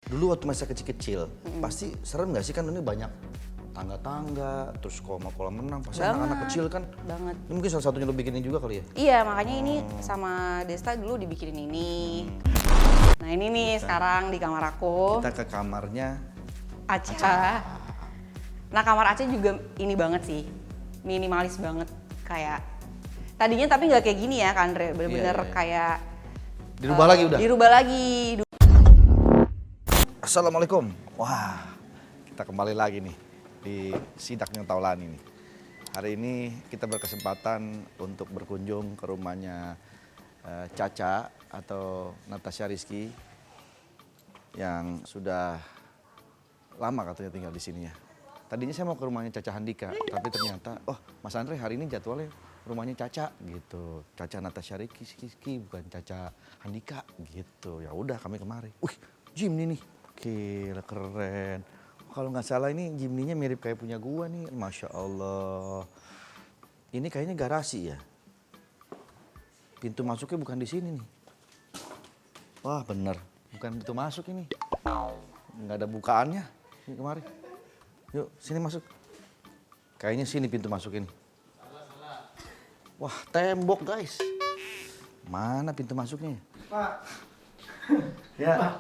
Dulu waktu masa kecil-kecil, pasti serem nggak sih kan ini banyak tangga-tangga, terus kolam renang, pasti anak-anak kecil kan. Banget. Ini mungkin salah satunya lo bikinin juga kali ya? Iya, makanya ini sama Desta dulu dibikinin ini. Nah ini nih sekarang di kamar aku, Kita ke kamarnya. Aca. Nah kamar Aca juga ini banget sih, minimalis banget kayak tadinya tapi nggak kayak gini ya Kak Andre, bener-bener Iya. kayak Dirubah lagi udah? dirubah lagi. Assalamualaikum. Wah, kita kembali lagi nih di Sidaknya Taulani nih. Hari ini kita berkesempatan untuk berkunjung ke rumahnya Caca atau Natasha Rizky yang sudah lama katanya tinggal di sini ya. Tadinya saya mau ke rumahnya Caca Handika, tapi ternyata, oh Mas Andre hari ini jadwalnya rumahnya Caca gitu. Caca Natasha Rizky bukan Caca Handika gitu. Ya udah kami kemari. Wih, Jimny nih. Gila keren. Kalau nggak salah ini Jimny-nya mirip kayak punya gua nih. Masya Allah. Ini kayaknya garasi ya. Pintu masuknya bukan di sini nih. Wah bener, bukan pintu masuk ini. Nggak ada bukaannya. Ini kemari. Yuk sini masuk. Kayaknya sini pintu masuk ini. Wah tembok guys. Mana pintu masuknya? Pak, Ya. Pak,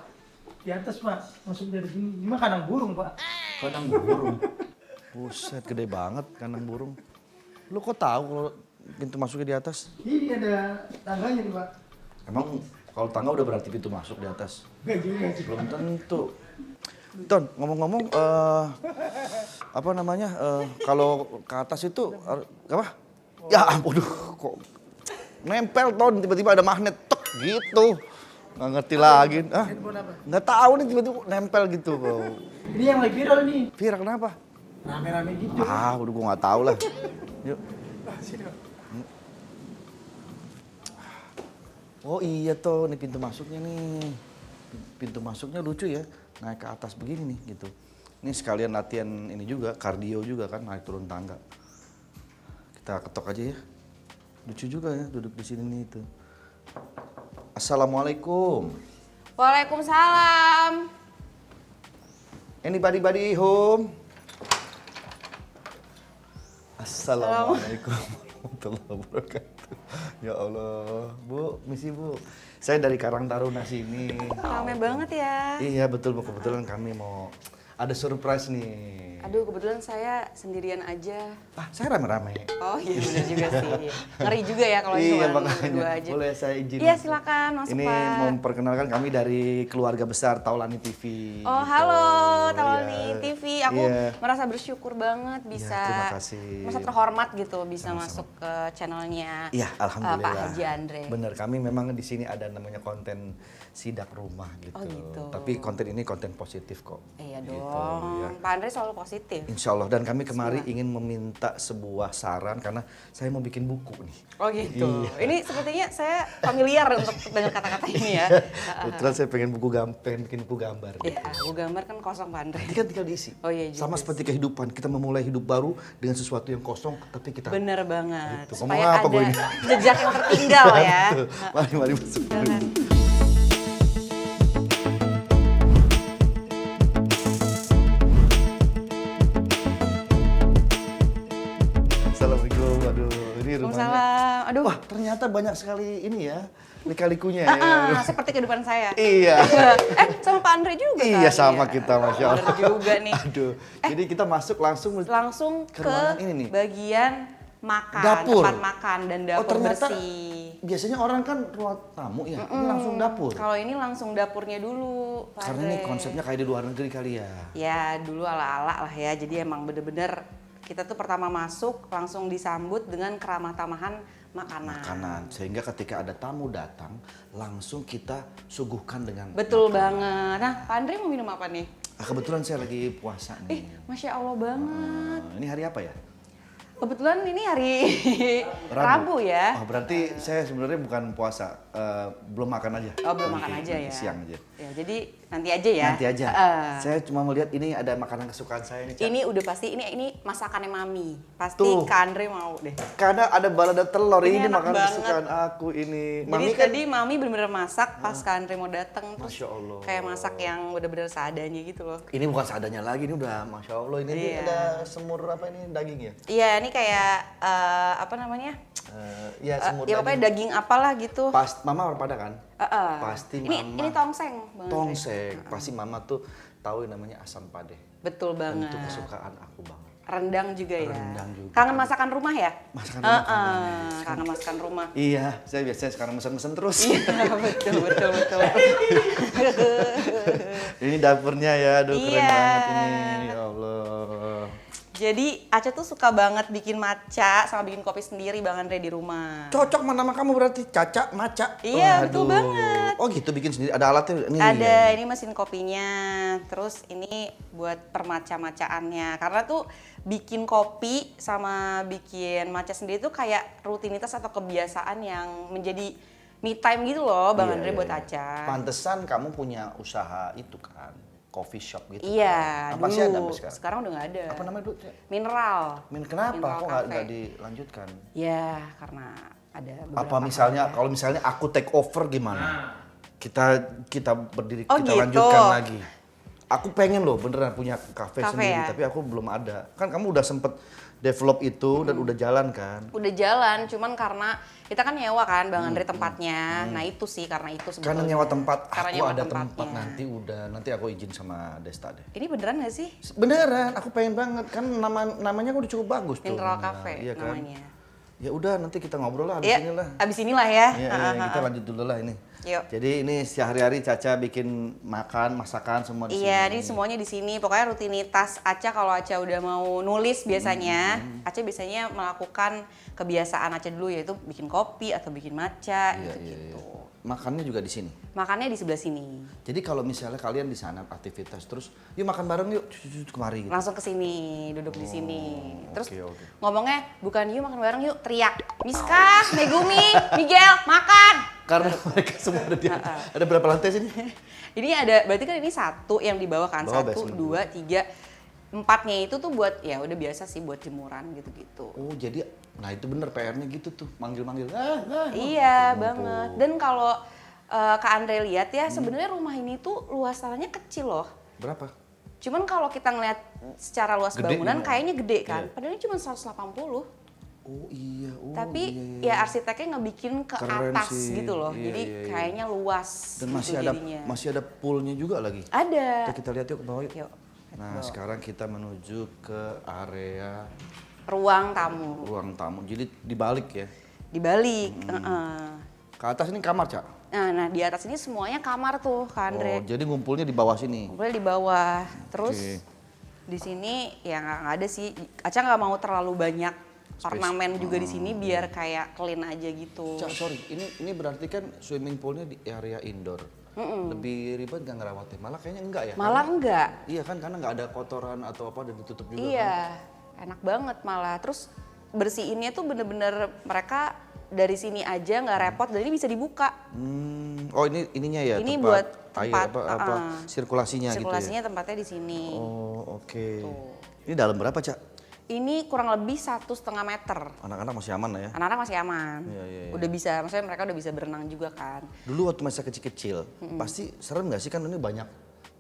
di atas Pak, masuk dari sini. Ini mah kandang burung Pak. Kandang burung. Buset, gede banget kandang burung. Lu kok tahu kalau pintu masuknya di atas? Ini ada tangganya nih Pak. Emang kalau tangga udah berarti pintu masuk di atas? Enggak juga sih. Belum tentu. Ton, ngomong-ngomong, apa namanya? Kalau ke atas itu apa? Ya ampun, kok nempel Ton, tiba-tiba ada magnet, tek gitu. Nggak ngerti lagi. Handphone apa? Nggak tahu nih tiba-tiba nempel gitu. Ini yang lagi viral nih. Viral kenapa? Rame-rame gitu. Udah gua nggak tahu lah. Yuk. Sini Pak. Oh iya tuh, nih pintu masuknya nih. Pintu masuknya lucu ya, naik ke atas begini nih gitu. Ini sekalian latihan ini juga, kardio juga kan, naik turun tangga. Kita ketok aja ya. Lucu juga ya duduk di sini nih itu. Assalamualaikum. Waalaikumsalam. Anybody home? Assalamualaikum warahmatullahi wabarakatuh. Ya Allah, Bu, misi Bu. Saya dari Karang Taruna sini. Rame banget ya. Iya betul Bu, kebetulan kami mau ada surprise nih. Aduh kebetulan saya sendirian aja. Saya rame-rame. Oh iya bener juga sih. Ngeri juga ya kalau Iya cuma makanya. berdua aja. Boleh saya izin? Iya masuk? silakan masuk Ini Pak. memperkenalkan kami dari keluarga besar Taulani TV. Oh gitu. halo Taulani Iya. TV, aku Iya. merasa bersyukur banget bisa, terima kasih. merasa terhormat gitu bisa Sama-sama. masuk ke channelnya Iya, alhamdulillah. Pak Haji Andre. Bener, kami memang di sini ada namanya konten sidak rumah gitu. Oh, gitu. Tapi konten ini konten positif kok. Iya Gitu, dong, ya. Pak Andre selalu positif. Insya Allah, dan kami kemari ingin meminta sebuah saran karena saya mau bikin buku nih. Oh gitu. Iya. Ini sepertinya saya familiar untuk dengar kata-kata ini ya. Kebetulan saya pengen bikin buku gambar. Iya, Bu gambar kan kosong Pak Andre. Nanti kan tinggal diisi. Oh iya juga Sama seperti kehidupan, kita memulai hidup baru dengan sesuatu yang kosong, tapi kita Bener banget. Gitu. Supaya Ngomong apa ada gue ini? jejak yang tertinggal ya. Betul. Mari masuk. Silakan. Assalamualaikum, aduh ini rumahnya. Waalaikumsalam. Aduh. Wah ternyata banyak sekali ini ya, lika-likunya ya. Seperti kehidupan saya. Iya. Sama Pak Andre juga kan? Iya sama Ya. kita, Masya Allah. Bener juga nih. Aduh, jadi kita masuk langsung Langsung Ke ke, ruangan ini nih. bagian makan, Dapur. tempat makan dan dapur ternyata bersih. biasanya orang kan ruang tamu ya, ini langsung dapur. Kalau ini langsung dapurnya dulu, Pak Karena ini Andre. konsepnya kayak di luar negeri kali ya. Ya dulu ala-ala lah ya, jadi emang bener-bener kita tuh pertama masuk langsung disambut dengan keramah tamahan makanan. Makanan, sehingga ketika ada tamu datang, langsung kita suguhkan dengan Betul makanan. banget. Nah, Pak Andre mau minum apa nih? Kebetulan saya lagi puasa nih. Masya Allah banget. Ini hari apa ya? Kebetulan ini hari Rabu ya. Oh, berarti saya sebenarnya bukan puasa. belum makan aja. Oh, belum makan Nanti- aja nanti ya. Siang aja. Ya, jadi nanti aja ya. Nanti aja. Saya cuma melihat ini ada makanan kesukaan saya nih, Ca. Ini udah pasti ini masakannya Mami. Pasti Tuh. Kak Andre mau deh. Karena ada balado telur, Ini ini enak makanan banget. kesukaan aku ini. Jadi Mami kan tadi Mami bener-bener masak pas Kak Andre mau dateng. Terus Masya Allah. kayak masak yang bener-bener seadanya gitu loh. ini bukan seadanya lagi, ini udah Masya Allah. Ini Iya. ada semur apa ini, daging ya? Iya, ini kayak apa namanya? Ya semur Ya pokoknya daging apalah gitu. Pas Mama pada kan? Pasti ini Mama. ini tongseng banget. Tongseng. Pasti Mama tuh tahu yang namanya asam pade. Betul banget. Itu kesukaan aku banget. Rendang juga ya. Rendang juga. Kangen masakan rumah ya? Masakan rumah Kangen masakan rumah. Iya, saya biasanya sekarang mesen-mesen terus. Iya, betul. Ini dapurnya ya, aduh keren Iya. banget ini. Ya Allah. Jadi Aca tuh suka banget bikin matcha sama bikin kopi sendiri Bang Andre di rumah. Cocok sama nama kamu berarti, Caca, Maca. Iya, betul Waduh. banget. Oh gitu, bikin sendiri. Ada alatnya? Nih, Ada, ya. ini mesin kopinya. Terus ini buat permaca-macaannya. Karena tuh bikin kopi sama bikin matcha sendiri tuh kayak rutinitas atau kebiasaan yang menjadi me time gitu loh Bang Iya, Andre iya, buat iya. Aca. Pantesan kamu punya usaha itu kan, coffee shop gitu. Iya, kan. Apa sih ada dulu. sampai sekarang? Sekarang udah nggak ada. Apa namanya dulu? Ca? Mineral. Kenapa? Mineral Kok Cafe. nggak dilanjutkan? Ya, karena ada beberapa Apa misalnya, hal. kalau misalnya aku take over gimana? Kita berdiri, Oh, kita gitu. lanjutkan lagi. Aku pengen loh beneran punya kafe Kafe sendiri, ya? tapi aku belum ada. Kan kamu udah sempet develop itu dan udah jalan kan? Udah jalan, cuman karena kita kan nyewa kan Bang Andre tempatnya. Nah itu sih karena itu sebetulnya. Karena nyewa tempat, Karena aku nyewa ada tempatnya. tempat nanti aku izin sama Desta deh. Ini beneran gak sih? Beneran, aku pengen banget kan namanya udah cukup bagus tuh. Mineral Nah, Cafe iya kan? namanya. Ya udah nanti kita ngobrol lah di Iya, sini lah. abis inilah ya. Iya, kita lanjut dulu lah ini. Yuk. Jadi ini sehari-hari Caca bikin masakan semua di Iya, sini. ini semuanya di sini. Pokoknya rutinitas Aca kalau Aca udah mau nulis biasanya, Aca biasanya melakukan kebiasaan Aca dulu yaitu bikin kopi atau bikin matcha Iya, gitu-gitu. Makannya juga di sini. Makannya di sebelah sini. Jadi kalau misalnya kalian di sana aktivitas terus, yuk makan bareng yuk, kemari gitu. Langsung ke sini, duduk di sini. Terus oke. ngomongnya bukan yuk makan bareng yuk, teriak. Miska, Megumi, Miguel, makan. Karena mereka semua ada di ada berapa lantai sini? Ini ada, berarti kan ini satu yang di bawah kan, Bawah satu, basement. dua, tiga, empatnya itu tuh buat ya udah biasa sih buat jemuran gitu-gitu. Oh jadi, nah itu bener PR-nya gitu tuh, manggil-manggil. Iya ngumpul. banget. Dan kalau Kak Andre lihat ya, sebenarnya rumah ini tuh luas tanahnya kecil loh. Berapa? Cuman kalau kita ngeliat secara luas Gede bangunan memang. kayaknya gede kan. Iya. Padahal ini cuma 180. Oh iya, Tapi iya. ya arsiteknya ngebikin ke Keren atas sih. gitu loh. Iya, Jadi iya, iya. kayaknya luas Dan gitu jadinya. masih ada poolnya juga lagi. Ada. Kita lihat yuk ke bawah yuk. Yuk. Nah sekarang kita menuju ke area Ruang tamu. ruang tamu. Jadi dibalik ya. Dibalik. Ke atas ini kamar, Cak. Nah, di atas ini semuanya kamar tuh, Kak Andre. Oh, jadi ngumpulnya di bawah sini. Boleh di bawah. Terus Oke. di sini ya nggak ada sih. Aca nggak mau terlalu banyak ornamen juga di sini biar kayak clean aja gitu. Cak, sorry, ini berarti kan swimming poolnya di area indoor. Lebih ribet gak ngerawatnya? Malah kayaknya enggak ya? Malah enggak. Iya kan, karena nggak ada kotoran atau apa dan ditutup juga kan? Iya, enak banget malah. Terus bersihinnya tuh bener-bener mereka dari sini aja nggak repot dan ini bisa dibuka. Oh ininya ya, Ini tempat buat air tempat, apa sirkulasinya, Sirkulasinya gitu tempatnya di sini. ya? Oh oke. Tuh. Ini dalam berapa, Cak? Ini kurang lebih 1,5 meter. Anak-anak masih aman lah ya? Anak-anak masih aman. Iya, iya, iya. Udah bisa, maksudnya mereka udah bisa berenang juga kan. Dulu waktu masa kecil-kecil, pasti serem gak sih kan ini banyak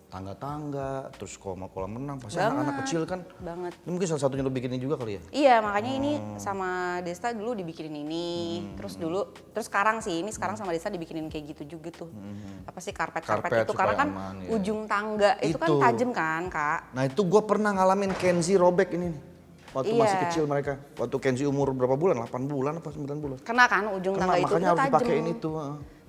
tangga-tangga, terus kolam renang, pasti Banget. anak-anak kecil kan. Banget. Ini mungkin salah satunya lo bikinin juga kali ya? Iya, makanya ini sama Desta dulu dibikinin ini. Terus sekarang sih, ini sekarang sama Desta dibikinin kayak gitu juga tuh. Apa sih karpet-karpet Karpet itu karena supaya kan aman, ya. ujung tangga itu kan Itu. tajam kan, Kak. Nah itu gue pernah ngalamin Kenzi robek ini nih. Waktu Iya. masih kecil mereka. Waktu Kenzi umur berapa bulan? 8 bulan apa 9 bulan? Kena kan ujung Kena, tangga itu makanya tuh harus tajam. dipakein itu.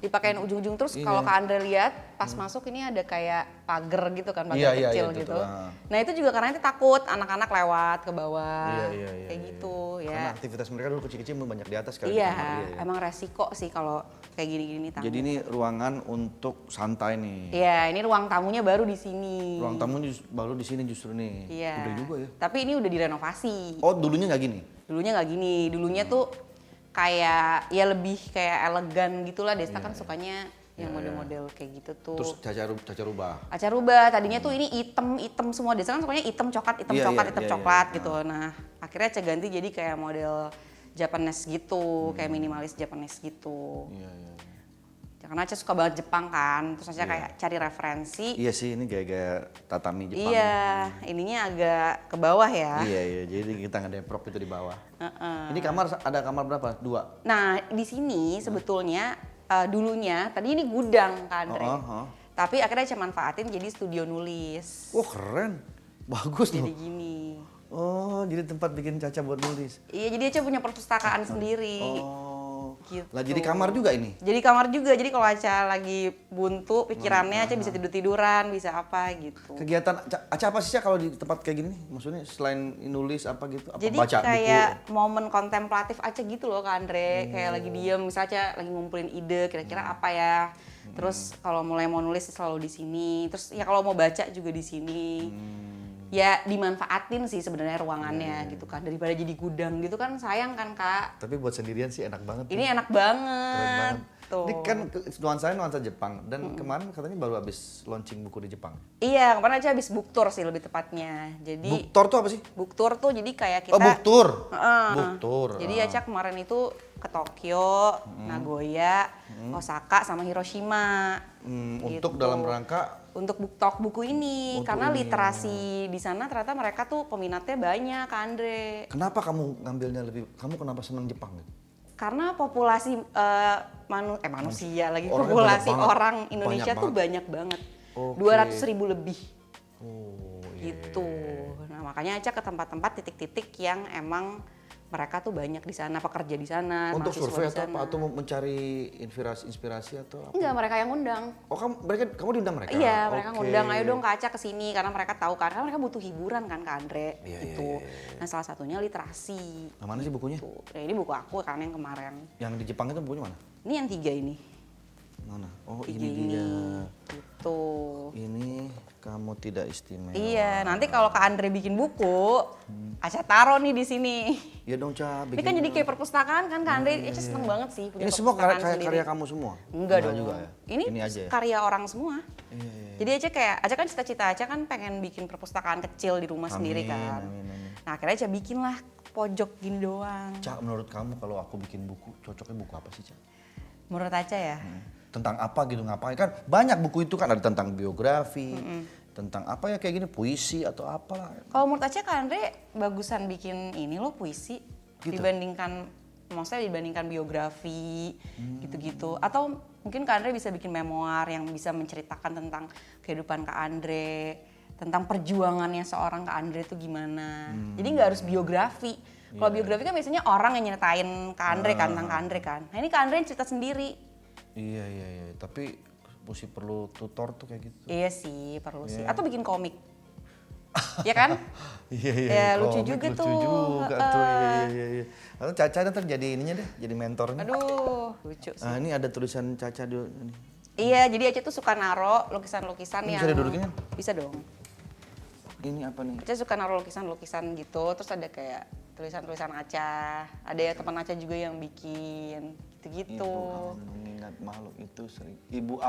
Dipakein ujung-ujung terus kalau Kak Andre lihat pas masuk ini ada kayak pagar gitu kan, pagar Iya, iya, kecil iya, itu gitu. tuh, Nah itu juga karena itu takut anak-anak lewat ke bawah. Iya, Kayak gitu Karena ya. aktivitas mereka dulu kecil-kecil banyak di atas kan. di Iya, kamar, emang resiko sih kalau kayak gini-gini tamu. Jadi ini ruangan untuk santai nih. Iya, ini ruang tamunya baru di sini. Ruang tamu baru di sini justru nih. Iya. Gede juga ya. Tapi ini udah direnovasi. Oh dulunya nggak gini? Dulunya nggak gini. Dulunya tuh kayak ya lebih kayak elegan gitulah. Desta Iya, kan iya. sukanya yang Iya, model-model kayak gitu tuh. Terus Caca rubah. Acar rubah tadinya tuh ini item semua, Desa kan sukanya item coklat Iya, iya, coklat iya. gitu. Nah akhirnya Aca ganti jadi kayak model Japanese gitu, kayak minimalis Japanese gitu. Iya, iya. Karena Aca suka banget Jepang kan, terus Aca Iya. kayak cari referensi. Iya sih, ini gaya-gaya tatami Jepang. Iya, ininya agak ke bawah ya. Iya, iya. Jadi kita ngedeprok itu di bawah. Ini kamar ada kamar berapa? 2. Nah di sini sebetulnya dulunya tadi ini gudang kan, Andre. Tapi akhirnya Aca manfaatin jadi studio nulis. Wah, keren. Bagus Jadi loh. gini. Oh, jadi tempat bikin Caca buat nulis. Iya, jadi Aca punya perpustakaan sendiri. Oh. Gitu. Lah jadi kamar juga ini. Jadi kamar juga. Jadi kalau Aca lagi buntu pikirannya, Aca bisa tidur-tiduran, bisa apa gitu. Kegiatan Aca apa sih Ca kalau di tempat kayak gini nih? Maksudnya selain nulis apa gitu? Apa Jadi baca kayak buku? momen kontemplatif Aca gitu loh Kak Andre. Kayak lagi diem, misalnya Aca lagi ngumpulin ide, kira-kira apa ya. Terus kalau mulai mau nulis selalu di sini. Terus ya kalau mau baca juga di sini. Ya dimanfaatin sih sebenarnya ruangannya gitu kan. Daripada jadi gudang gitu kan sayang kan Kak. Tapi buat sendirian sih enak banget. Ini tuh. enak Keren banget. banget. Tuh. Ini kan nuansanya nuansa Jepang dan kemarin katanya baru habis launching buku di Jepang. Iya, kemarin aja habis book tour sih lebih tepatnya. Jadi Book tour tuh apa sih? book tour tuh jadi kayak kita Oh, book tour. Heeh. Book tour. Jadi Aca kemarin itu ke Tokyo, Nagoya, Osaka sama Hiroshima. Untuk Gitu. dalam rangka Untuk book talk buku ini Untuk karena ini, literasi di sana ternyata mereka tuh peminatnya banyak Kak Andre. kenapa kamu ngambilnya kamu kenapa senang Jepang gitu? Karena populasi manusia lagi Orangnya populasi banyak banget. orang Indonesia Banyak tuh banyak banget. Oke. 200.000 lebih. Oh, Gitu. Nah makanya Aca ke tempat-tempat titik-titik yang emang mereka tuh banyak di sana, pekerja di sana, Untuk mahasiswa survei di atau sana. apa? Atau mau mencari inspirasi atau apa? Enggak, mereka yang ngundang. Oh, kamu diundang mereka? Iya, mereka Oke. ngundang, ayo dong Kak Aca kesini karena mereka tahu kan, karena mereka butuh hiburan kan Kak Andre. Iya, gitu. Nah salah satunya literasi. Nah, mana sih bukunya? Tuh. Nah, ini buku aku kan yang kemarin. Yang di Jepang itu bukunya mana? Ini yang 3 ini. Mana? Oh, 3 ini dia. Gitu. Ini kamu tidak istimewa. Iya, nanti kalau Kak Andre bikin buku, Aca taruh nih di sini. Iya dong, Ca. Ini kan jadi kayak perpustakaan kan Kak Andre, Aca seneng banget sih punya Ini semua perpustakaan karya sendiri. kamu semua? Enggak dong. juga ya? Ini aja ya? karya orang semua. Iya. Jadi Aca kan cita-cita Aca kan pengen bikin perpustakaan kecil di rumah sendiri kan. Amin. Nah akhirnya Aca bikin lah pojok gini doang. Ca, menurut kamu kalau aku bikin buku, cocoknya buku apa sih, Ca? Menurut Aca ya, Tentang apa gitu, ngapain? Kan banyak buku itu kan, ada tentang biografi, tentang apa ya kayak gini, puisi atau apalah. kalau menurut Aca Kak Andre bagusan bikin ini loh puisi Gitu? maksudnya dibandingkan biografi gitu-gitu. Atau mungkin Kak Andre bisa bikin memoir yang bisa menceritakan tentang kehidupan Kak Andre, tentang perjuangannya seorang Kak Andre itu gimana. Jadi nggak harus biografi. Kalau biografi kan biasanya orang yang nyeritain Kak Andre kan, tentang Kak Andre kan. Nah ini Kak Andre yang cerita sendiri. Iya, tapi mesti perlu tutor tuh kayak gitu. Iya sih, perlu sih. Atau bikin komik. Ya kan? Iya, Ya, lucu komik juga lucu tuh. juga tuh, iya. Lalu Caca ntar jadi ininya deh, jadi mentornya. Aduh, lucu sih. Nah, ini ada tulisan Caca dulu. Ini. Iya, jadi Aca tuh suka naro lukisan-lukisan Ini yang... bisa didudukin kan? Bisa dong. Ini apa nih? Aca suka naro lukisan-lukisan gitu, terus ada kayak tulisan-tulisan Aca. Ada ya teman Aca juga yang bikin, gitu-gitu. Ibu Aun mengingat makhluk itu sering. Ibnu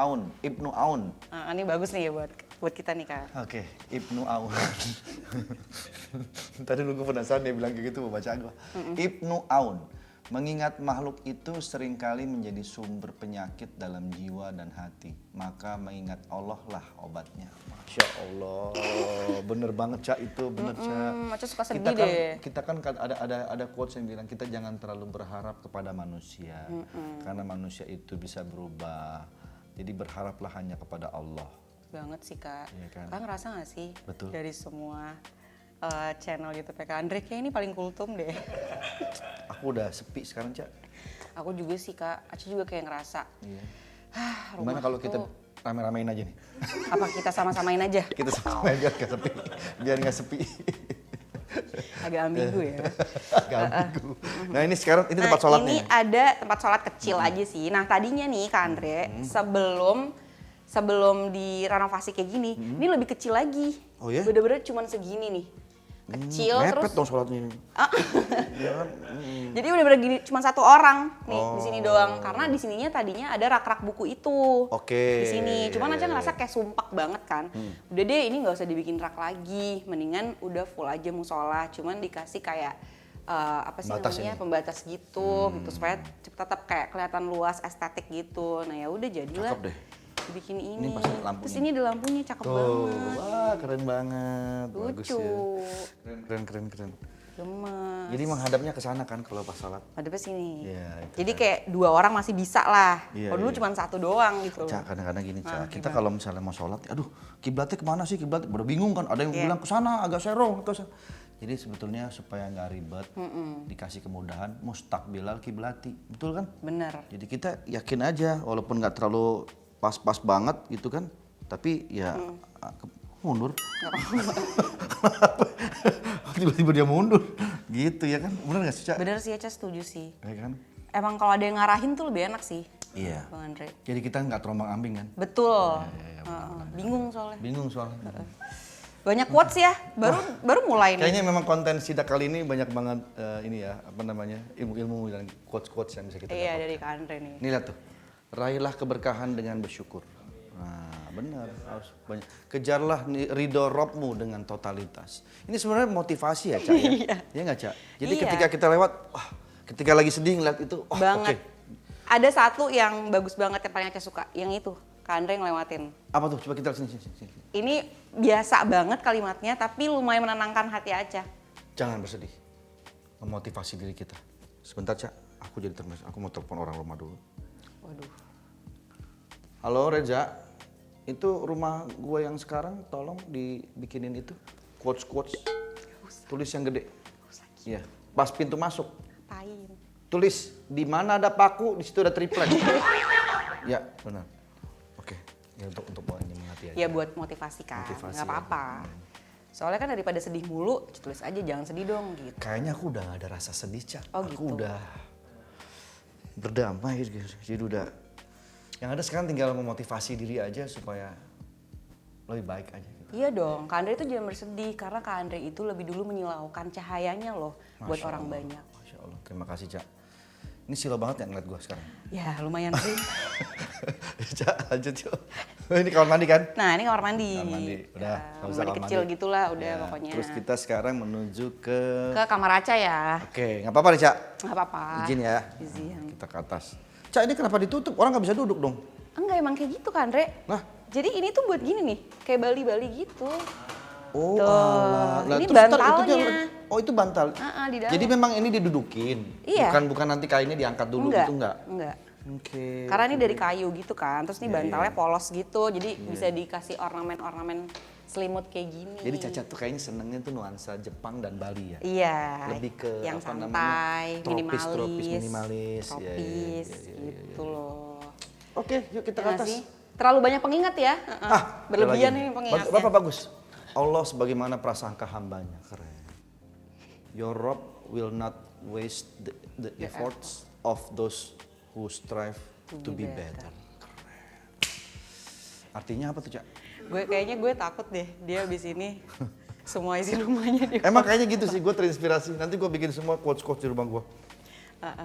Aun. Nah, ini bagus nih ya buat kita nih Kak. Oke, Ibnu Aun. Tadi lu gue penasaran dia bilang kayak gitu, mau bacaan gua. Ibnu Aun. Mengingat makhluk itu seringkali menjadi sumber penyakit dalam jiwa dan hati. Maka mengingat Allah lah obatnya. Masya Allah, bener banget Ca itu, bener Ca. Aca suka sedih deh. Kita kan ada quotes yang bilang kita jangan terlalu berharap kepada manusia. Karena manusia itu bisa berubah. Jadi berharaplah hanya kepada Allah. Banget sih Kak. Iya kan? Kakak ngerasa gak sih? Betul. Dari semua channel YouTube Kak Andre kayak ini paling kultum deh. Aku udah sepi sekarang Ca. Aku juga sih Kak, Aca juga kayak ngerasa. Iya. Rumah Gimana kalau kita tuh- rame-ramein aja nih? Apa kita sama-samain aja? Kita sama biar gak sepi. Biar gak sepi. Agak ambigu ya. Gak ambigu. Nah ini sekarang, ini tempat sholatnya. Ini ada tempat sholat kecil aja sih. Nah tadinya nih Kak Andre, sebelum direnovasi kayak gini, ini lebih kecil lagi. Oh ya? Bener-bener cuman segini nih. kecil mepet terus. dong sholatnya ini. Iya kan? Jadi bener-bener gini cuma satu orang nih di sini doang karena di sininya tadinya ada rak-rak buku itu. Oke. Di sini. Cuman Iya, aja ngerasa kayak sumpek banget kan. Udah deh ini nggak usah dibikin rak lagi, mendingan udah full aja musola. Cuman dikasih kayak apa sih Pembatas namanya ini? pembatas gitu supaya tetap kayak kelihatan luas estetik gitu. Nah ya udah jadilah Cakep deh. dibikin ini. Ini pasti lampunya. Terus ini ada lampunya cakep Tuh, banget. wah keren banget. Bagus Lucu. ya. Keren. Gemes. Jadi menghadapnya ke sana kan kalau pas sholat. Hadapnya sini. Iya, itu Jadi kayak 2 orang masih bisa lah. Iya, Kalau dulu iya. cuma 1 doang gitu. Cak, kadang-kadang gini, Cak. Ah, Kita kalau misalnya mau sholat, aduh, kiblatnya kemana sih kiblat? Udah bingung kan? Ada yang Iya. bilang ke sana, agak serong, ke sana. Jadi sebetulnya supaya nggak ribet, dikasih kemudahan, mustakbilal kiblati, betul kan? Bener. Jadi kita yakin aja, walaupun nggak terlalu pas-pas banget gitu kan, tapi ya mundur. Kenapa? Tiba-tiba dia mundur, gitu ya kan? Bener nggak sih, Cak? Bener sih Eca, setuju sih. Ya kan? Emang kalau ada yang ngarahin tuh lebih enak sih. Iya. Bang Andre. Jadi kita nggak terombang-ambing kan? Betul. Iya, Bingung soalnya. Bingung soalnya. Banyak quotes ya, baru mulai nih. Kayaknya memang konten sidak kali ini banyak banget ini ya, apa namanya, ilmu-ilmu dan quotes-quotes yang bisa kita Iya dapat. dari Kak Andre nih. Ini lihat tuh, raihlah keberkahan dengan bersyukur. Nah, benar, harus banyak. Kejarlah ridho Robmu dengan totalitas. Ini sebenarnya motivasi ya, Cak ya? Iya nggak, Cak? Jadi Iya. ketika kita lewat, wah, ketika lagi sedih ngeliat itu, oh Banget. oke. Ada satu yang bagus banget yang paling Eca suka, yang itu. Kak Andre ngelewatin. Apa tuh? Coba kita lihat sini. Ini biasa banget kalimatnya, tapi lumayan menenangkan hati Aca. Jangan bersedih. Memotivasi diri kita. Sebentar, Cak. Aku jadi termes. Aku mau telepon orang rumah dulu. Waduh. Halo Reza, itu rumah gue yang sekarang tolong dibikinin itu quotes. Tulis yang gede. Iya, pas pintu masuk. Ngapain? Tulis di mana ada paku, di situ ada triplek. Ya, benar. Oke. Ya untuk bawa ini hati aja. Ya buat motivasi kan, Motivasi nggak apa-apa. Soalnya kan daripada sedih mulu, tulis aja jangan sedih dong gitu. Kayaknya aku udah gak ada rasa sedih, Cak. Oh, aku gitu. udah berdamai gitu. Jadi udah yang ada sekarang tinggal memotivasi diri aja supaya lebih baik aja gitu. Iya dong, Kak Andre itu jangan bersedih karena Kak Andre itu lebih dulu menyilaukan cahayanya loh buat Masya orang Allah. banyak. Masya Allah, terima kasih, Cak. Ini silo banget yang ngeliat gue sekarang. Ya lumayan sih. Cak, lanjut yuk. Ini kamar mandi kan? Nah ini kamar mandi. Kamar mandi, udah. Ya, nggak kamar usah mandi kamar kecil mandi. gitulah udah Ya, pokoknya. Terus kita sekarang menuju ke... Ke kamar Aca ya, Oke, nggak apa-apa nih, Cak. nggak apa-apa. Izin ya. Izin. Kita ke atas. Cak, ini kenapa ditutup? Orang nggak bisa duduk dong. Enggak emang kayak gitu Kak Andre. Nah. Jadi ini tuh buat gini nih, kayak Bali-Bali gitu. Oh, Tuh, alah. Lah, ini terus ntar bantalnya. oh, itu bantal. Di dalam. Jadi memang ini didudukin. Iya. Bukan nanti kainnya diangkat dulu Enggak, gitu enggak? enggak. Oke. Karena ini dari kayu gitu kan, terus ini Iya, bantalnya iya. polos gitu, jadi bisa dikasih ornamen-ornamen selimut kayak gini. Jadi Caca tuh kayaknya senengnya tuh nuansa Jepang dan Bali ya. Iya. Lebih ke yang apa santai, namanya? minimalis, Tropis, minimalis. Iya, iya, tropis, iya, iya, iya, gitu loh. Oke, yuk kita Ya ke nggak atas. sih? Terlalu banyak pengingat ya. Berlebihan ada lagi nih pengingatnya. Berapa bagus? Allah sebagaimana prasangka hambanya. Keren. Your Rob will not waste the efforts of those who strive to be better. Keren. Artinya apa tuh, Cak? Kayaknya gue takut deh dia abis ini semua isi rumahnya dia. Emang kayaknya gitu sih, gue terinspirasi. Nanti gue bikin semua quotes-quotes di rumah gue.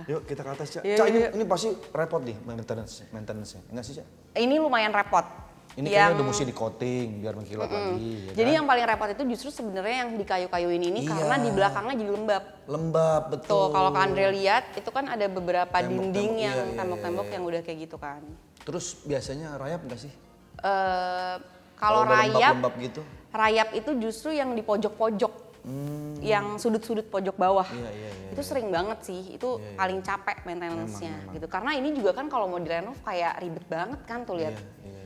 Yuk kita ke atas, Cak. Yuk, Cak, yuk. ini pasti repot nih maintenance-nya. Enggak sih, Cak? Ini lumayan repot. Ini kayaknya udah mesti di coating biar mengkilat lagi. Ya Jadi kan? yang paling repot itu justru sebenarnya yang di kayu-kayuin ini Iya. karena di belakangnya jadi lembab. Lembab, betul. Tuh kalau Kak Andre lihat itu kan ada beberapa Tembok-tembok, dinding iya, yang iya, tembok-tembok iya. yang udah kayak gitu kan. Terus biasanya rayap nggak sih? Kalau udah rayap, lembab gitu? rayap itu justru yang di pojok-pojok, yang sudut-sudut pojok bawah. Iya, iya, iya. Itu sering banget sih, itu paling capek maintenance-nya gitu. Karena ini juga kan kalau mau direnov kayak ribet banget kan tuh lihat. Iya, iya.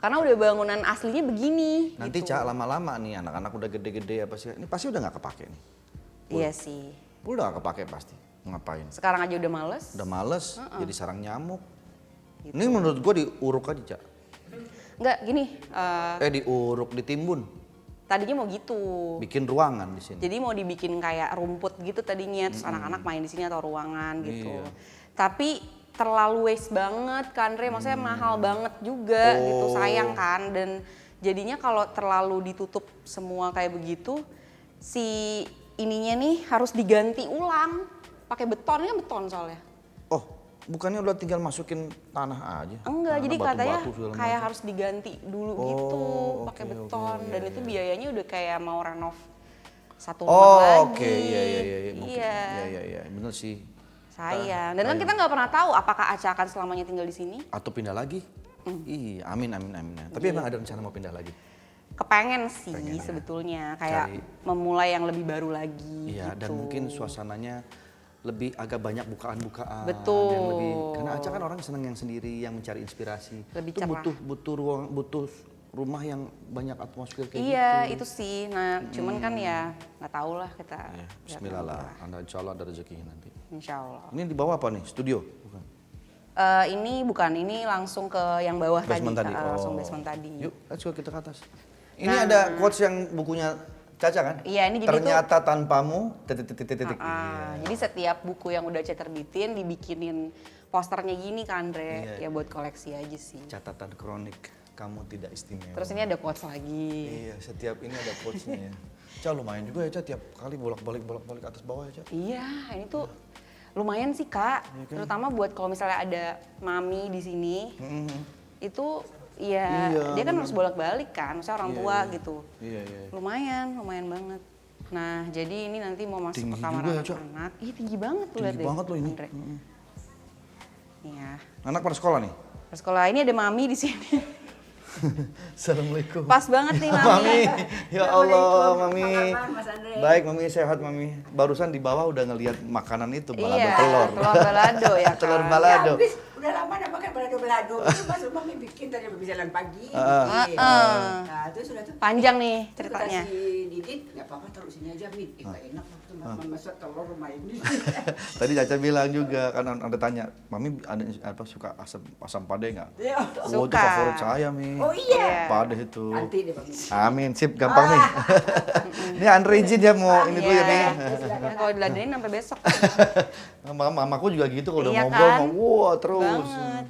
Karena udah bangunan aslinya begini. Nanti gitu. Cak lama-lama nih anak-anak udah gede-gede apa sih? Ini pasti udah nggak kepake nih. Iya sih. Udah nggak kepake pasti. Ngapain? Sekarang aja udah males. Udah males, jadi sarang nyamuk. Gitu. Ini menurut gua diuruk aja, Cak. Enggak gini, Diuruk, ditimbun. tadinya mau gitu. Bikin ruangan di sini. Jadi mau dibikin kayak rumput gitu tadinya, terus anak-anak main di sini atau ruangan gitu. Iya. Tapi terlalu waste banget kan, Re. Maksudnya mahal banget juga gitu, sayang kan. Dan jadinya kalau terlalu ditutup semua kayak begitu, si ininya nih harus diganti ulang pakai beton, ini kan beton soalnya. Oh, bukannya udah tinggal masukin tanah aja? Enggak, Tanah, jadi batu-batu katanya segala kayak macam. harus diganti dulu gitu pakai oke, beton oke, dan iya, itu iya. biayanya udah kayak mau renov satu rumah Oh, lagi. oke, iya, mungkin. Iya. Iya, bener sih. Sayang. Dan kan kita nggak pernah tahu apakah Aca akan selamanya tinggal di sini. Atau pindah lagi? Iya, amin. Tapi emang ada rencana mau pindah lagi? Kepengen sih Pengen, ya. sebetulnya kayak Cari- memulai yang lebih baru lagi. Iya, gitu. dan mungkin suasananya lebih agak banyak bukaan-bukaan. Betul. Yang lebih, karena Aca kan orang seneng yang sendiri, yang mencari inspirasi. Lebih Itu cerah. butuh ruang, butuh rumah yang banyak atmosfer kayak Iya, gitu. itu sih. Nah, cuman kan ya nggak tahu lah kita. Ya, lihat Bismillah nanti lah, Anda insya Allah ada rezekinya nanti. Insya Allah. Ini di bawah apa nih? Studio? Bukan. Ini bukan, ini langsung ke yang bawah Basement tadi. langsung basement tadi. Yuk, let's go kita ke atas. Ini ada quotes yang bukunya Caca kan? Iya, ini jadi ternyata tanpamu titik. Jadi setiap buku yang udah Aca terbitin dibikinin posternya gini kan, Andre. Iya. Ya buat koleksi aja sih. Catatan kronik, kamu tidak istimewa. Terus ini ada quotes lagi. Iya, setiap ini ada quotesnya ya. Ca lumayan juga ya Ca, tiap kali bolak-balik atas bawah ya Ca. Iya, ini tuh lumayan sih Kak. Iya kan? Terutama buat kalau misalnya ada mami di sini, itu ya Iya, dia kan harus bolak-balik kan, misalnya orang tua gitu. Iya. Lumayan banget. Nah, jadi ini nanti mau masuk Tinggi ke kamar juga ya, Cak. anak-anak. Ih, tinggi banget tuh, lihat Tinggi deh. banget loh ini. Andre. Iya. Anak pada sekolah nih? Pas sekolah ini ada mami di sini. Assalamualaikum. Pas banget nih mami. Mami, ya Allah, Mami. Apa kabar, Mas Andre? Baik, Mami sehat, Mami. Barusan di bawah udah ngelihat makanan itu, balado Iya, telur. telur balado ya kan. Telur Ya, balado. habis udah lama dah makan balado-balado. Itu Mas Mami bikin tadi habis jalan pagi. Nah, itu sudah tuh. Panjang nih Itu ceritanya. kasih Didit, nggak apa-apa taruh sini aja, Min. Nggak enak waktu masak telur rumah ini. Tadi Caca bilang juga, kan ada tanya, Mami ada apa suka asam pade nggak? Ya. Oh, itu Suka. favorit saya, Mi. Oh iya. Pade itu. Nanti deh, Mami. Amin, sip, gampang nih. Ini Andre izin ya mau ini dulu ya, Mi. Iya. Nah, kalau diladenin sampai besok. Mamaku juga gitu kalau udah Iya ngobrol kan? mau wah terus. Banget.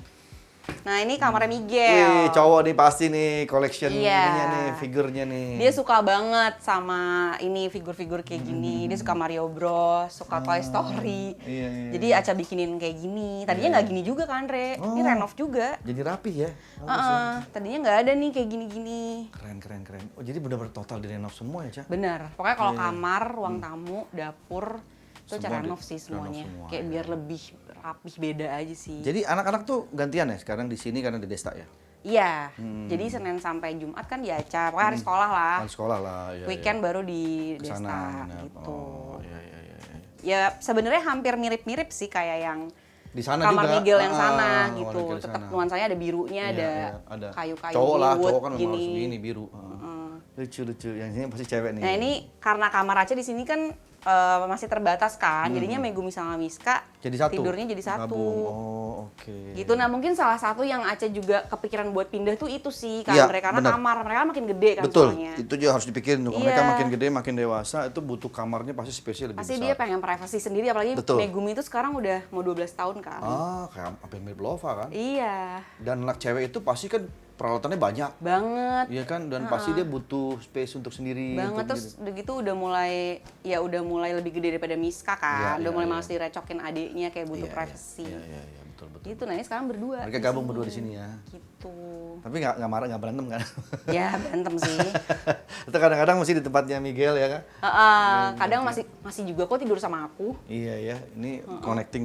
Nah, ini kamarnya Wih, Miguel. cowok nih pasti nih collection Iya. ininya nih, figurnya nih. Dia suka banget sama ini figur-figur kayak gini. Dia suka Mario Bros, suka Toy Story. Iya. Jadi Aca bikinin kayak gini. Tadinya nggak gini juga kan, Re. Ini Oh. renov juga. Jadi rapi ya. Bagus ya. Tadinya nggak ada nih kayak gini-gini. Keren. Oh, jadi benar-benar total direnov semua ya, Cak? Bener. Pokoknya kalau kamar, ruang tamu, dapur itu Semua cara renov di- sih semuanya. renov semua, Kayak ya. biar lebih rapih beda aja sih. Jadi anak-anak tuh gantian ya sekarang di sini karena di Desta ya. Iya. Jadi Senin sampai Jumat kan di Aca. Pokoknya hari sekolah lah. Kan sekolah lah ya. Weekend baru di Kesana, Desta nginep. gitu. Oh, iya. Ya sebenarnya hampir mirip-mirip sih kayak yang Di sana kamar juga. Miguel yang Ah, sana kamar gitu. Miguel di Tetap sana. nuansanya ada birunya, Iya, ada iya, kayu-kayu cowok lah, wood cowok kan memang harus gini. begini biru. Lucu. Yang ini pasti cewek nih. Nah ini karena kamar Aca di sini kan masih terbatas kan, jadinya Megumi sama Miska Jadi satu. tidurnya jadi satu. Gabung. Oh, oke. Gitu. Nah mungkin salah satu yang Aca juga kepikiran buat pindah tuh itu sih kan Iya, mereka karena benar. kamar mereka makin gede kan Betul, soalnya. itu juga harus dipikirin tuh. Iya. Mereka makin gede, makin dewasa, itu butuh kamarnya pasti spesial lebih Pasti besar. dia pengen privasi sendiri apalagi Betul. Megumi itu sekarang udah mau 12 tahun kan. Kayak hampir mirip Lova kan. Iya, Dan anak cewek itu pasti kan peralatannya banyak. banget. Iya kan, dan pasti dia butuh space untuk sendiri. Banget untuk terus udah gitu udah mulai lebih gede daripada Miska kan. Iya, udah iya, mulai iya. males direcokin adiknya kayak butuh Iya, privacy. Iya, betul. Gitu. Nah, ini sekarang berdua. Mereka di gabung sini. berdua di sini ya. Gitu. Tapi nggak marah, nggak berantem kan? Ya, berantem sih. Itu kadang-kadang mesti di tempatnya Miguel ya kan? Kadang masih juga kok tidur sama aku. Iya ya, ini dibikin connecting.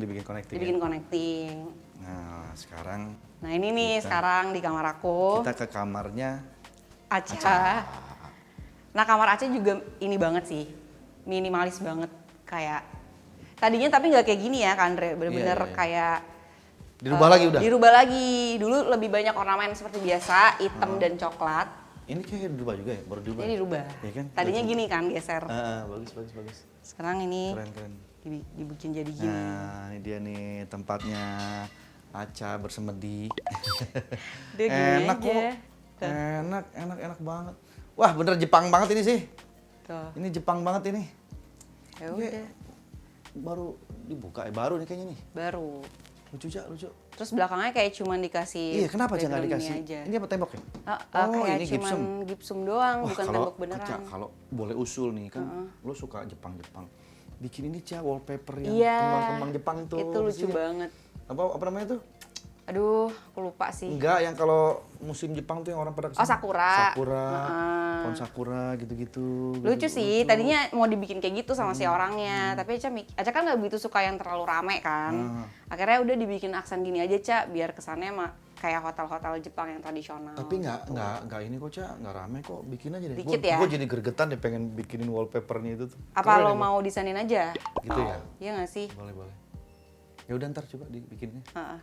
Dibikin Ya? connecting. Nah, sekarang Nah, ini nih sekarang di kamar aku. kita ke kamarnya. Aca. Nah, kamar Aca juga ini banget sih. Minimalis banget kayak tadinya tapi nggak kayak gini ya kan, Andre. Bener-bener Iya. kayak Dirubah lagi udah? dirubah lagi. Dulu lebih banyak ornamen seperti biasa, hitam dan coklat. Ini kayak dirubah juga ya, baru dirubah. Ini dirubah. Iya kan? Tadinya gini kan, geser. Bagus. Sekarang ini Keren. dibikin jadi gini. Nah, ini dia nih tempatnya Aca bersemedi. Dia gini Enak aja. kok. Enak banget. Wah, bener Jepang banget ini sih. Tuh. Ini Jepang banget ini. Ya Iya. udah, Baru dibuka baru nih kayaknya nih. baru. Lucu. Terus belakangnya kayak cuman dikasih Iya, kenapa aja nggak background dikasih? ini aja. Ini apa tembok ya? Kayak ini cuman gypsum. gipsum doang, Wah, bukan tembok beneran. Ca, kalau boleh usul nih kan, lo suka Jepang-Jepang. Bikin ini Ca, wallpaper yang Iya. kembang-kembang Jepang itu. Itu lucu Maksudnya, banget. Apa namanya tuh? Aduh, aku lupa sih. Enggak, yang kalau musim Jepang tuh yang orang pada kesini. Oh, sakura. Sakura, pohon sakura gitu-gitu. Lucu sih, tadinya mau dibikin kayak gitu sama si Hmm. orangnya, tapi Aca kan nggak begitu suka yang terlalu rame kan. Akhirnya udah dibikin aksen gini aja, Ca, biar kesannya kayak hotel-hotel Jepang yang tradisional. Tapi nggak ini kok Ca, nggak rame kok, bikin aja deh. Dikit ya? Gue jadi gregetan deh pengen bikinin wallpapernya itu tuh. Apa Keren lo emang. mau desainin aja? Gitu ya? Iya nggak sih? Boleh. Ya udah ntar coba dibikinnya. Heeh.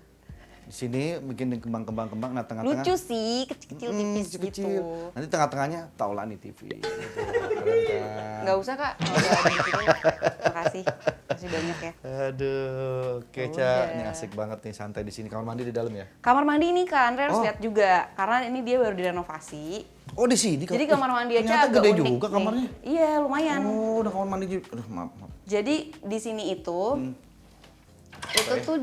Di sini bikin kembang-kembang, nah tengah-tengah. Lucu sih, kecil-kecil tipis kecil-kecil. gitu. Nanti tengah-tengahnya Taulani TV. Gitu. Keren kan? Nggak usah Kak, nggak usah dibikinin. Makasih, masih banyak ya. Aduh, Keca, Udah. ini asik banget nih santai di sini. Kamar mandi di dalam ya? Kamar mandi ini Kak Andre harus Oh. lihat juga, karena ini dia baru direnovasi. Oh di sini? Jadi kamar mandi aja ternyata agak gede unik juga nih. kamarnya. Iya, lumayan. Oh, udah kamar mandi juga. Aduh, maaf. Jadi di sini itu itu Apa ya? tuh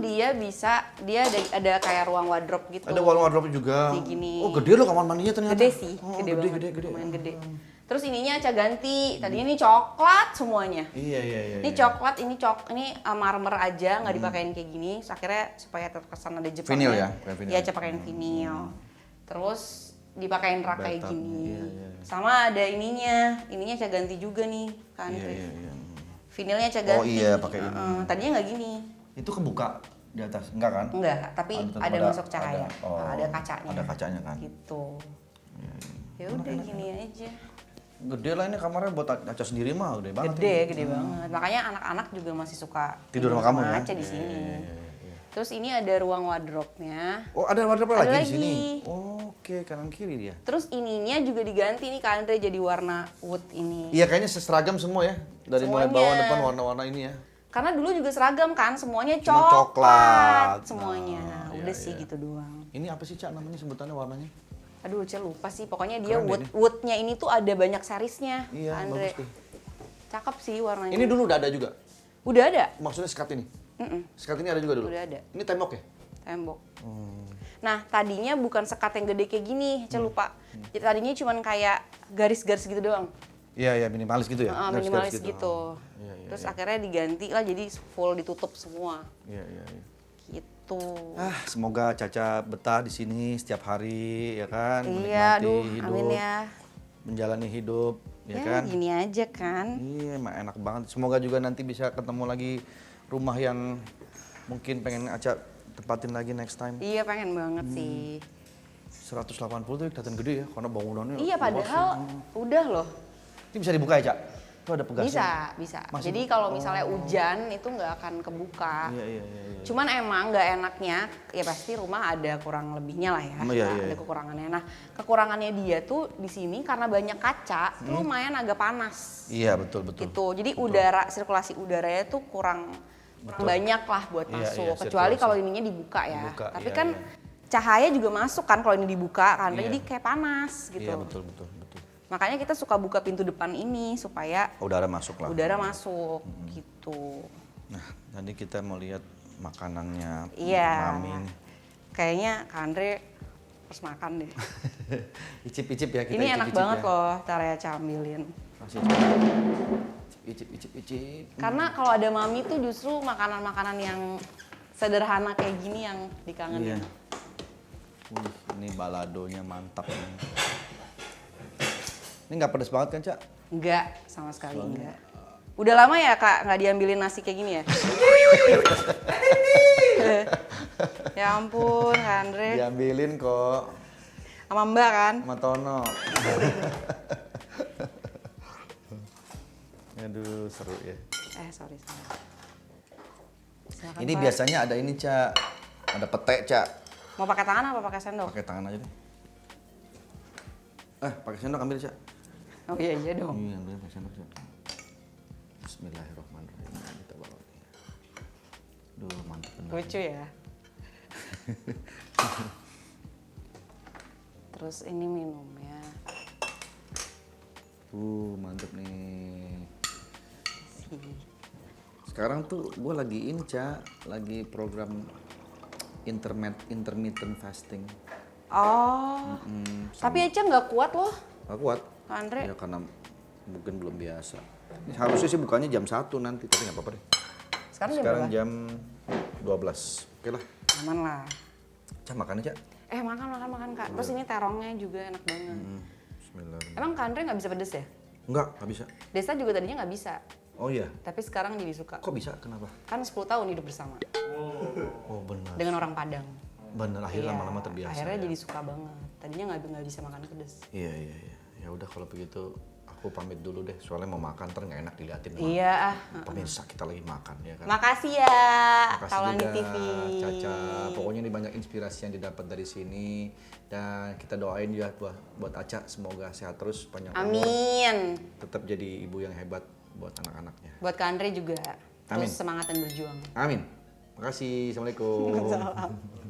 dia ada kayak ruang wardrobe gitu. Ada wardrobe juga. Di gini. Oh, gede loh kamar mandinya ternyata. Gede sih, Oh, gede banget, gede. lumayan gede. Terus ininya Aca ganti. Tadinya ini coklat semuanya. Iya. Ini coklat, ini marmer aja, nggak dipakein kayak gini. Terus akhirnya supaya terkesan ada Jepangnya. Vinil ya? Pakai vinil. Iya, Aca pakein vinil. Terus dipakein rak kayak Bathtub. gini. Iya. Sama ada ininya Aca ganti juga nih, kan. Iya. Vinilnya Aca ganti. Oh iya, pakai ini. Tadinya nggak gini. Itu kebuka di atas, enggak kan? Enggak, tapi tetap ada masuk cahaya. oh, Ada kacanya. Ada kacanya kan? Gitu. Ya udah gini aja. Gede lah ini kamarnya buat Aca sendiri mah, gede banget. Gede, ini. gede banget. Makanya anak-anak juga masih suka Tidur sama kamu ya? Aca di sini. Iya. Terus ini ada ruang wardrobe-nya. Oh, ada wardrobe Ada lagi di sini. lagi. Oh, oke, kanan kiri dia. Terus ininya juga diganti nih Kak Andre jadi warna wood ini. Iya, kayaknya seragam semua ya. Dari mulai Semuanya. bawah depan warna-warna ini ya. Karena dulu juga seragam kan, semuanya Cuma coklat. coklat. Semuanya. Nah, Udah iya, sih iya. gitu doang. Ini apa sih, Cak, namanya sebutannya warnanya? Aduh, Aca lupa sih. Pokoknya dia Keren deh ini. woodnya ini tuh ada banyak seriesnya. Iya, Kak Andre. bagus tuh. Cakep sih warnanya. Ini dulu udah ada juga. Udah ada. Maksudnya sekat ini. Mm-mm. Sekat ini ada juga dulu. Udah ada. Ini tembok ya? Tembok. Nah, tadinya bukan sekat yang gede kayak gini, Aca lupa. Jadi tadinya cuman kayak garis-garis gitu doang. Iya, minimalis gitu ya. Garis-garis Minimalis gitu. Iya. Terus akhirnya diganti lah jadi full ditutup semua. Iya. Gitu. Semoga Caca betah di sini setiap hari ya kan, Iya, menikmati aduh, hidup, amin ya. menjalani hidup, ya, Ya, kan? gini aja kan. Iya, emang enak banget. Semoga juga nanti bisa ketemu lagi rumah yang mungkin pengen Aca tempatin lagi next time. Iya, pengen banget sih. 180 tuh kelihatan gede ya, karena bangunannya. Iya, luas padahal ya. udah loh. Ini bisa dibuka ya, Cak? Itu ada pegasnya. Bisa. Masih Jadi bu- kalau misalnya hujan itu nggak akan kebuka. Iya. Cuman emang nggak enaknya, ya pasti rumah ada kurang lebihnya lah ya. Iya. Ada kekurangannya. Nah, kekurangannya dia tuh di sini karena banyak kaca, tuh lumayan agak panas. Iya, betul. Gitu. Jadi sirkulasi udaranya tuh kurang banyak lah buat Iya, masuk. iya, Kecuali sirkulasi. kalau ininya dibuka ya. Dibuka, Tapi iya, kan iya. cahaya juga masuk kan kalau ini dibuka kan. Iya. Jadi kayak panas gitu. Iya, betul. Makanya kita suka buka pintu depan ini supaya Udara masuk lah. udara masuk gitu. Nah, tadi kita mau lihat makanannya Iya. Mami. nih. Kayaknya Kak Andre harus makan deh. Icip-icip ya kita. Ini enak icip-icip banget ya. loh, cara Aca ambilin. Kasih coba. Icip-icip. Karena kalau ada Mami tuh justru makanan-makanan yang sederhana kayak gini yang Iya. dikangenin. Wih, ini baladonya mantap nih. Ini nggak pedes banget kan, Cak? Enggak, sama sekali enggak. Udah lama ya Kak nggak diambilin nasi kayak gini ya? Ya ampun, Kak Andre. Diambilin kok Sama Mbak kan? sama Tono. Aduh, seru ya. Sorry. Silakan, Ini Pak. biasanya ada ini, Cak. Ada pete, Cak. Mau pakai tangan apa pakai sendok? Pakai tangan aja deh. Pakai sendok ambil, Cak. Oh iya dong. Iya, ambil pakai sendok, Cak. Bismillahirrahmanirrahim. Kita bawa nih. Duh, mantap bener. Lucu ya. Terus ini minumnya. Mantep nih. Sih. Sekarang tuh gue lagi ini, Cak. Lagi program intermittent fasting. Oh. Tapi Eca nggak kuat loh, Gak kuat. Kak Andre. Ya karena mungkin belum biasa. Ini harusnya sih bukannya jam 1 nanti, tapi nggak apa-apa deh. Sekarang jam Sekarang berapa? jam 12. Oke lah. Aman lah. Cak makan aja. Makan Kak. Terus ini terongnya juga enak banget. Bismillahirrahmanirrahim. Emang Kak Andre nggak bisa pedes ya? Nggak bisa. Desa juga tadinya nggak bisa. Oh iya. Tapi sekarang jadi suka. Kok bisa? Kenapa? Kan 10 tahun hidup bersama Oh benar. dengan orang Padang. Benar, akhirnya Iya, lama-lama terbiasa. Akhirnya ya. jadi suka banget. Tadinya nggak bisa makan pedes. Iya. Ya udah kalau begitu aku pamit dulu deh. Soalnya mau makan ntar nggak enak diliatin. Iya. Pemirsa kita lagi makan ya kan. Makasih ya Makasih Taulani juga, TV. Caca. Pokoknya ini banyak inspirasi yang didapat dari sini dan kita doain ya buat Aca semoga sehat terus panjang umur. Amin. Tetap jadi ibu yang hebat buat anak-anaknya. Buat Kak Andre juga. Amin. Terus semangat dan berjuang. Amin. Makasih. Assalamualaikum.